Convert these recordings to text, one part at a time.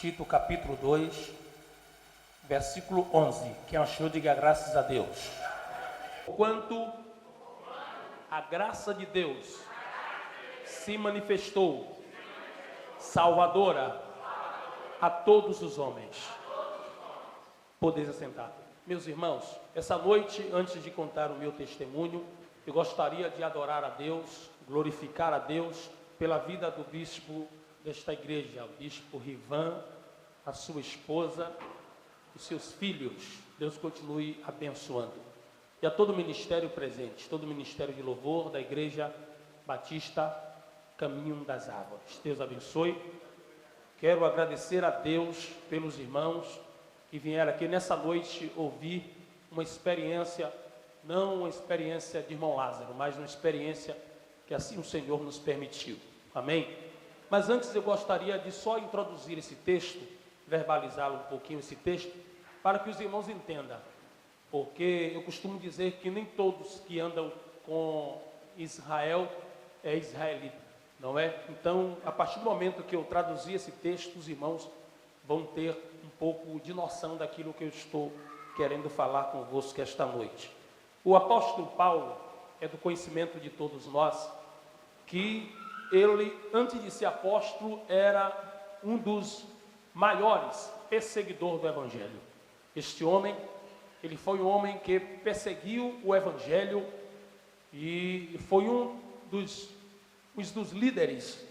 Tito capítulo 2, versículo 11. Quem achou, diga graças a Deus. Quanto a graça de Deus se manifestou salvadora a todos os homens. Podeis assentar. Meus irmãos, essa noite, antes de contar o meu testemunho, eu gostaria de adorar a Deus, glorificar a Deus pela vida do bispo desta igreja, o bispo Rivan, a sua esposa, os seus filhos. Deus continue abençoando. E a todo o ministério presente, todo o ministério de louvor da Igreja Batista Caminho das Árvores. Deus abençoe. Quero agradecer a Deus pelos irmãos que vieram aqui nessa noite ouvir uma experiência, não uma experiência de irmão Lázaro, mas uma experiência que assim o Senhor nos permitiu. Amém? Mas antes eu gostaria de só introduzir esse texto, verbalizá-lo um pouquinho esse texto, para que os irmãos entendam. Porque eu costumo dizer que nem todos que andam com Israel é israelita, não é? Então, a partir do momento que eu traduzir esse texto, os irmãos vão ter um pouco de noção daquilo que eu estou querendo falar convosco esta noite. O apóstolo Paulo é do conhecimento de todos nós que ele, antes de ser apóstolo, era um dos maiores perseguidores do evangelho. Este homem, ele foi um homem que perseguiu o evangelho e foi um dos líderes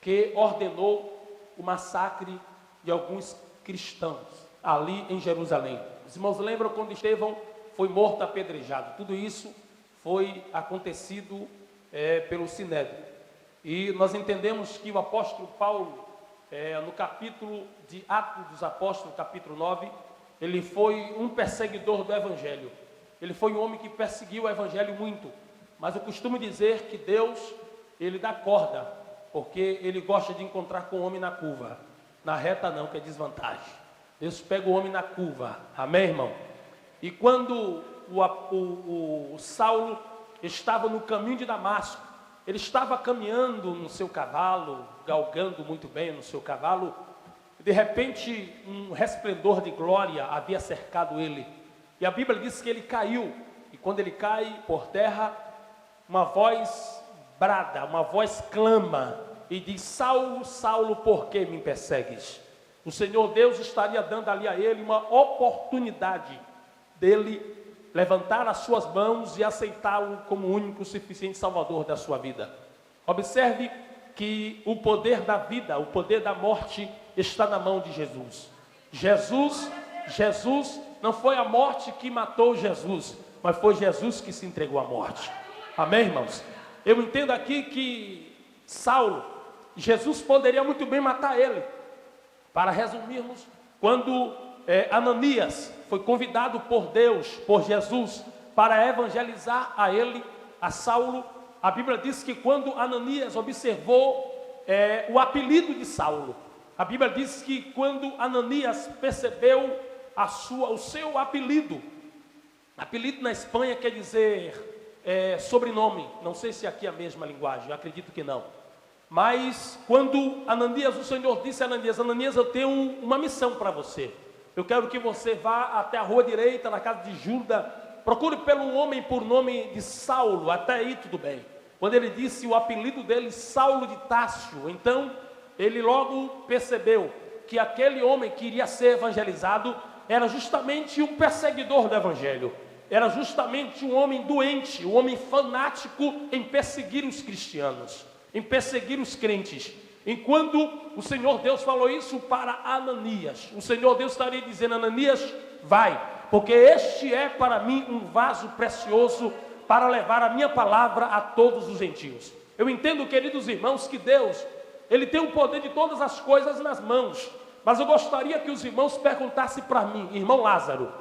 que ordenou o massacre de alguns cristãos ali em Jerusalém. Os irmãos lembram quando Estevão foi morto apedrejado? Tudo isso foi acontecido pelo Sinédrio. E nós entendemos que o apóstolo Paulo, no capítulo de Atos dos Apóstolos, capítulo 9, ele foi um perseguidor do evangelho. Ele foi um homem que perseguiu o evangelho muito. Mas eu costumo dizer que Deus, ele dá corda, porque ele gosta de encontrar com o homem na curva. Na reta não, que é desvantagem. Deus pega o homem na curva. Amém, irmão? E quando o Saulo estava no caminho de Damasco, ele estava caminhando no seu cavalo, galgando muito bem no seu cavalo. De repente, um resplendor de glória havia cercado ele. E a Bíblia diz que ele caiu. E quando ele cai por terra, uma voz brada, uma voz clama e diz: Saulo, Saulo, por que me persegues? O Senhor Deus estaria dando ali a ele uma oportunidade dele levantar as suas mãos e aceitá-lo como o único e suficiente salvador da sua vida. Observe que o poder da vida, o poder da morte está na mão de Jesus. Jesus não foi a morte que matou Jesus, mas foi Jesus que se entregou à morte. Amém, irmãos? Eu entendo aqui que Saulo, Jesus poderia muito bem matar ele. Para resumirmos, quando Ananias foi convidado por Deus, por Jesus, para evangelizar a ele, a Saulo, a Bíblia diz que quando Ananias observou o apelido de Saulo, a Bíblia diz que quando Ananias percebeu o seu apelido na Espanha quer dizer sobrenome, não sei se aqui é a mesma linguagem, eu acredito que não. Mas quando Ananias, o Senhor disse a Ananias: Ananias, eu tenho uma missão para você. Eu quero que você vá até a rua direita, na casa de Judas, procure pelo homem por nome de Saulo, até aí tudo bem. Quando ele disse o apelido dele, Saulo de Tarso, então ele logo percebeu que aquele homem que iria ser evangelizado era justamente um perseguidor do evangelho. Era justamente um homem doente, um homem fanático em perseguir os cristianos, em perseguir os crentes. Enquanto o Senhor Deus falou isso para Ananias, o Senhor Deus estaria dizendo: Ananias, vai, porque este é para mim um vaso precioso para levar a minha palavra a todos os gentios. Eu entendo, queridos irmãos, que Deus, Ele tem o poder de todas as coisas nas mãos. Mas eu gostaria que os irmãos perguntassem para mim: irmão Lázaro,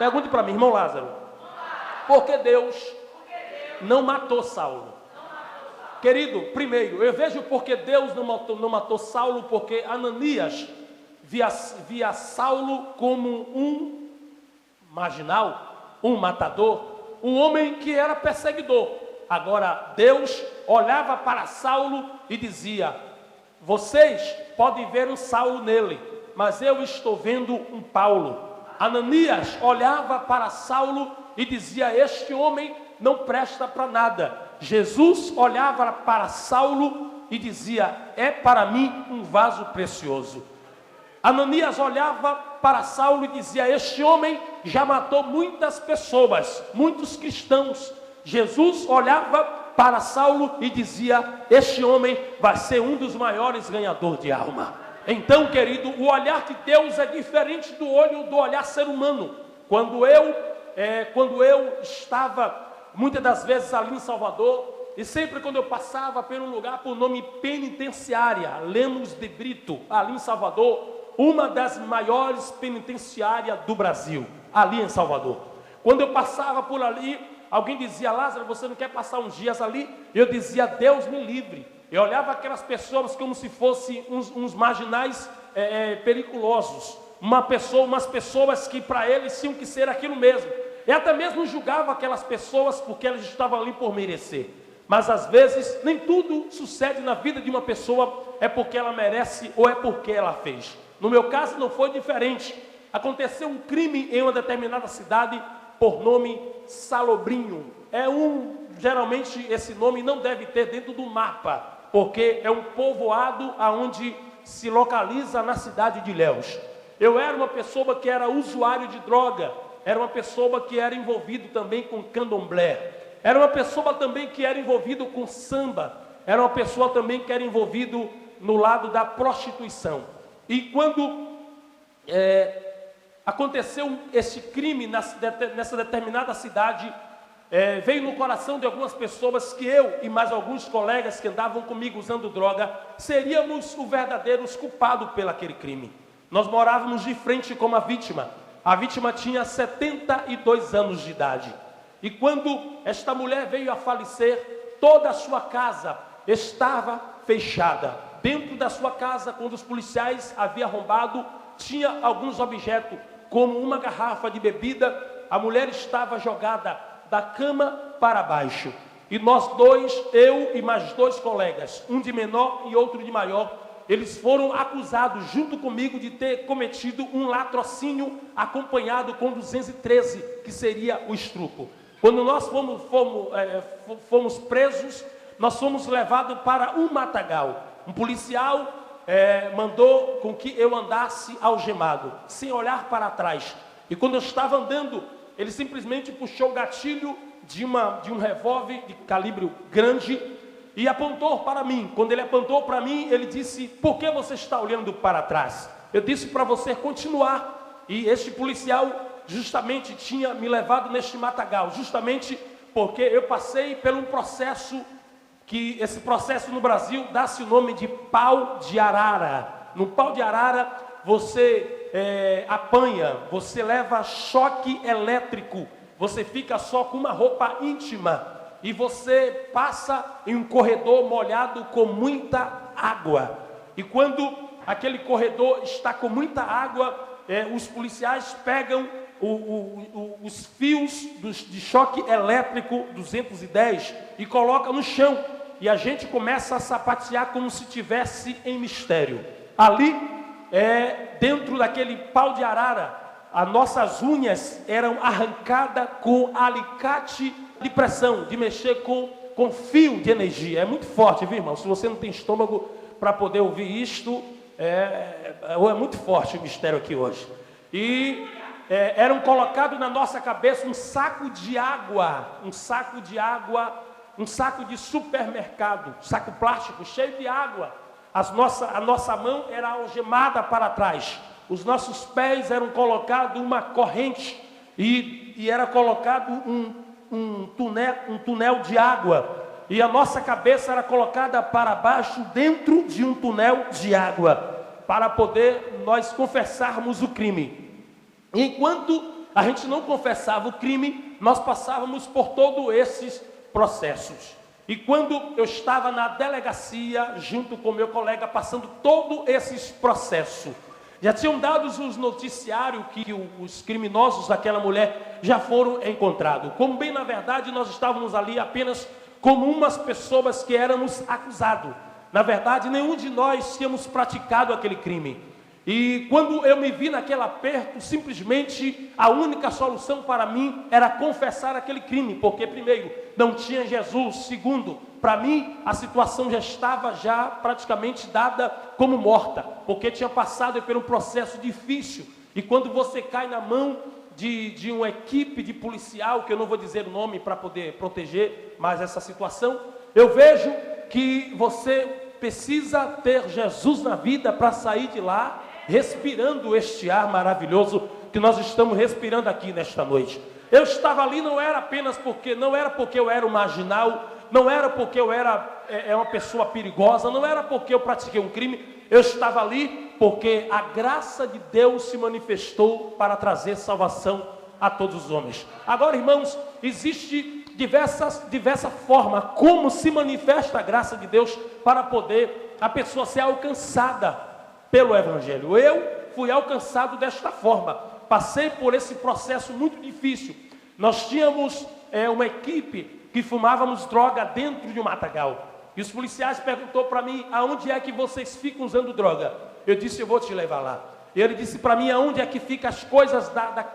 pergunte para mim, irmão Lázaro, por que Deus não matou Saulo? Querido, primeiro, eu vejo porque Deus não matou Saulo, porque Ananias via Saulo como um marginal, um matador, um homem que era perseguidor. Agora, Deus olhava para Saulo e dizia: vocês podem ver um Saulo nele, mas eu estou vendo um Paulo. Ananias olhava para Saulo e dizia: este homem não presta para nada. Jesus olhava para Saulo e dizia: é para mim um vaso precioso. Ananias olhava para Saulo e dizia: este homem já matou muitas pessoas, muitos cristãos. Jesus olhava para Saulo e dizia: este homem vai ser um dos maiores ganhadores de alma. Então, querido, o olhar de Deus é diferente do olhar ser humano. Quando eu estava muitas das vezes ali em Salvador, e sempre quando eu passava por um lugar por nome Penitenciária Lemos de Brito, ali em Salvador, uma das maiores penitenciárias do Brasil, ali em Salvador. Quando eu passava por ali, alguém dizia: Lázaro, você não quer passar uns dias ali? Eu dizia: Deus me livre. Eu olhava aquelas pessoas como se fossem uns marginais periculosos, umas pessoas que para eles tinham que ser aquilo mesmo. E até mesmo julgava aquelas pessoas porque elas estavam ali por merecer. Mas às vezes nem tudo sucede na vida de uma pessoa é porque ela merece ou é porque ela fez. No meu caso não foi diferente. Aconteceu um crime em uma determinada cidade por nome Salobrinho. Geralmente esse nome não deve ter dentro do mapa, porque é um povoado aonde se localiza na cidade de Ilhéus. Eu era uma pessoa que era usuário de droga, era uma pessoa que era envolvido também com candomblé, era uma pessoa também que era envolvido com samba, era uma pessoa também que era envolvido no lado da prostituição. E quando aconteceu esse crime nessa determinada cidade, veio no coração de algumas pessoas que eu e mais alguns colegas que andavam comigo usando droga, seríamos os verdadeiros culpados pelo aquele crime. Nós morávamos de frente com a vítima. A vítima tinha 72 anos de idade. E quando esta mulher veio a falecer, toda a sua casa estava fechada. Dentro da sua casa, quando os policiais haviam arrombado, tinha alguns objetos, como uma garrafa de bebida. A mulher estava jogada da cama para baixo. E nós dois, eu e mais dois colegas, um de menor e outro de maior, eles foram acusados junto comigo de ter cometido um latrocínio acompanhado com 213, que seria o estupro. Quando nós fomos presos, nós fomos levados para um matagal. Um policial mandou com que eu andasse algemado, sem olhar para trás. E quando eu estava andando, ele simplesmente puxou o gatilho de um revólver de calibre grande e apontou para mim. Quando ele apontou para mim, ele disse: por que você está olhando para trás? Eu disse para você continuar. E este policial justamente tinha me levado neste matagal, justamente porque eu passei por um processo, que esse processo no Brasil dá-se o nome de pau de arara. No pau de arara você apanha, você leva choque elétrico, você fica só com uma roupa íntima e você passa em um corredor molhado com muita água. E quando aquele corredor está com muita água, os policiais pegam os fios de choque elétrico 210 e colocam no chão. E a gente começa a sapatear como se estivesse em mistério. Ali, dentro daquele pau de arara, as nossas unhas eram arrancadas com alicate de pressão, de mexer com fio de energia. É muito forte, viu, irmão? Se você não tem estômago para poder ouvir isto, é muito forte o mistério aqui hoje. E eram colocados na nossa cabeça um saco de supermercado, saco plástico cheio de água. A nossa mão era algemada para trás, os nossos pés eram colocados uma corrente e era colocado um túnel de água, e a nossa cabeça era colocada para baixo dentro de um túnel de água, para poder nós confessarmos o crime. E enquanto a gente não confessava o crime, nós passávamos por todos esses processos. E quando eu estava na delegacia, junto com meu colega, passando todos esses processos, já tinham dado os noticiários que os criminosos daquela mulher já foram encontrados. Como bem na verdade nós estávamos ali apenas como umas pessoas que éramos acusados. Na verdade, nenhum de nós tínhamos praticado aquele crime. E quando eu me vi naquele aperto, simplesmente a única solução para mim era confessar aquele crime. Porque primeiro, não tinha Jesus. Segundo, para mim a situação já estava praticamente dada como morta. Porque tinha passado por um processo difícil. E quando você cai na mão de uma equipe de policial, que eu não vou dizer o nome para poder proteger mais essa situação, eu vejo que você precisa ter Jesus na vida para sair de lá respirando este ar maravilhoso que nós estamos respirando aqui nesta noite. Eu estava ali não era porque eu era um marginal, não era porque eu era uma pessoa perigosa, não era porque eu pratiquei um crime. Eu estava ali porque a graça de Deus se manifestou para trazer salvação a todos os homens. Agora, irmãos, existe diversa forma como se manifesta a graça de Deus para poder a pessoa ser alcançada pelo Evangelho. Eu fui alcançado desta forma, passei por esse processo muito difícil. Nós tínhamos uma equipe que fumávamos droga dentro de um matagal, e os policiais perguntou para mim: aonde é que vocês ficam usando droga? Eu disse: eu vou te levar lá. E ele disse para mim: aonde é que ficam as coisas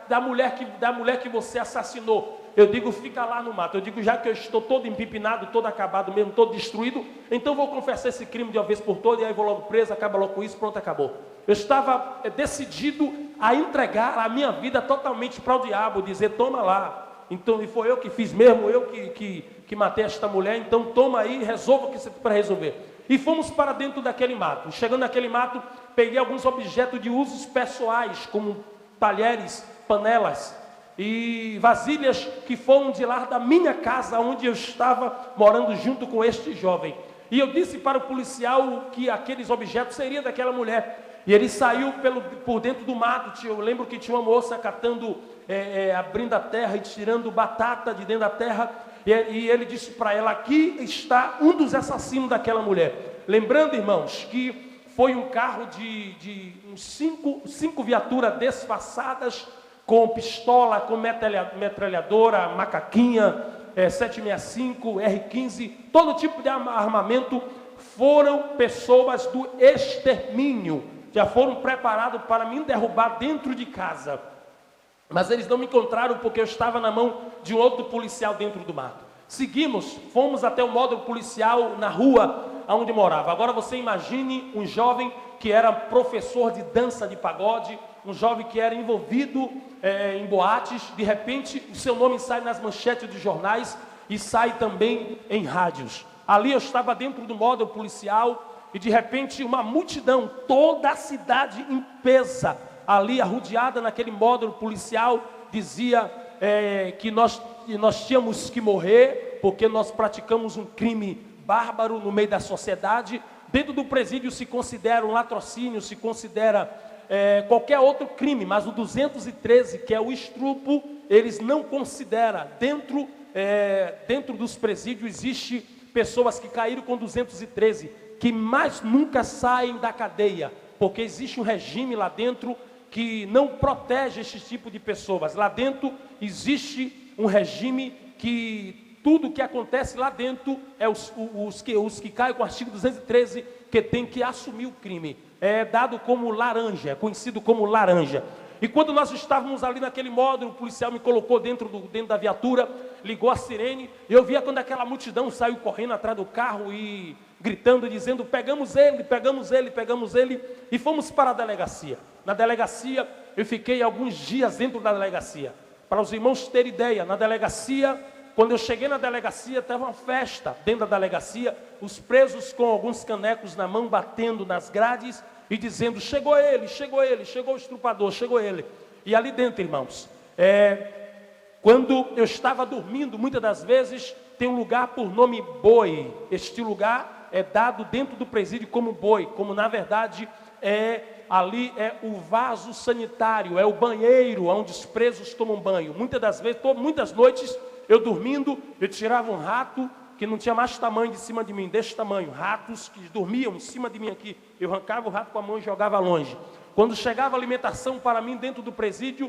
da mulher que você assassinou? Eu digo: fica lá no mato. Eu digo: já que eu estou todo empipinado, todo acabado mesmo, todo destruído, então vou confessar esse crime de uma vez por todas, e aí vou logo preso, acaba logo com isso, pronto, acabou. Eu estava decidido a entregar a minha vida totalmente para o diabo, dizer: toma lá. Então, e foi eu que fiz mesmo, eu que matei esta mulher, então toma aí, resolva o que você tem para resolver. E fomos para dentro daquele mato. Chegando naquele mato, peguei alguns objetos de usos pessoais, como talheres, panelas e vasilhas que foram de lá da minha casa, onde eu estava morando junto com este jovem. E eu disse para o policial que aqueles objetos seriam daquela mulher. E ele saiu por dentro do mato. Eu lembro que tinha uma moça abrindo a terra e tirando batata de dentro da terra. E ele disse para ela: aqui está um dos assassinos daquela mulher. Lembrando, irmãos, que foi um carro de cinco viaturas disfarçadas, com pistola, com metralhadora, macaquinha, 765, R15, todo tipo de armamento. Foram pessoas do extermínio, já foram preparados para me derrubar dentro de casa. Mas eles não me encontraram porque eu estava na mão de um outro policial dentro do mato. Seguimos, fomos até o módulo policial na rua onde morava. Agora você imagine um jovem que era professor de dança de pagode, um jovem que era envolvido em boates. De repente o seu nome sai nas manchetes de jornais e sai também em rádios. Ali eu estava dentro do módulo policial e de repente uma multidão, toda a cidade em peso, ali arrodeada naquele módulo policial, dizia que nós tínhamos que morrer porque nós praticamos um crime bárbaro no meio da sociedade. Dentro do presídio se considera um latrocínio, se considera qualquer outro crime, mas o 213, que é o estupro, eles não consideram. Dentro dos presídios existe pessoas que caíram com 213, que mais nunca saem da cadeia, porque existe um regime lá dentro que não protege esse tipo de pessoas. Lá dentro existe um regime que tudo que acontece lá dentro é os que caem com o artigo 213 que tem que assumir o crime. É dado como laranja, é conhecido como laranja. E quando nós estávamos ali naquele módulo, o policial me colocou dentro da viatura, ligou a sirene, e eu via quando aquela multidão saiu correndo atrás do carro e gritando, dizendo: pegamos ele, pegamos ele, pegamos ele, e fomos para a delegacia. Na delegacia, eu fiquei alguns dias dentro da delegacia. Para os irmãos terem ideia, na delegacia, quando eu cheguei na delegacia, estava uma festa dentro da delegacia, os presos com alguns canecos na mão, batendo nas grades e dizendo: chegou ele, chegou ele, chegou o estrupador, chegou ele. E ali dentro, irmãos, quando eu estava dormindo, muitas das vezes, tem um lugar por nome Boi. Este lugar é dado dentro do presídio como Boi, como na verdade ali é o vaso sanitário, é o banheiro onde os presos tomam banho. Muitas das vezes, muitas noites, eu dormindo, eu tirava um rato que não tinha mais tamanho de cima de mim, desse tamanho, ratos que dormiam em cima de mim aqui. Eu arrancava o rato com a mão e jogava longe. Quando chegava a alimentação para mim dentro do presídio,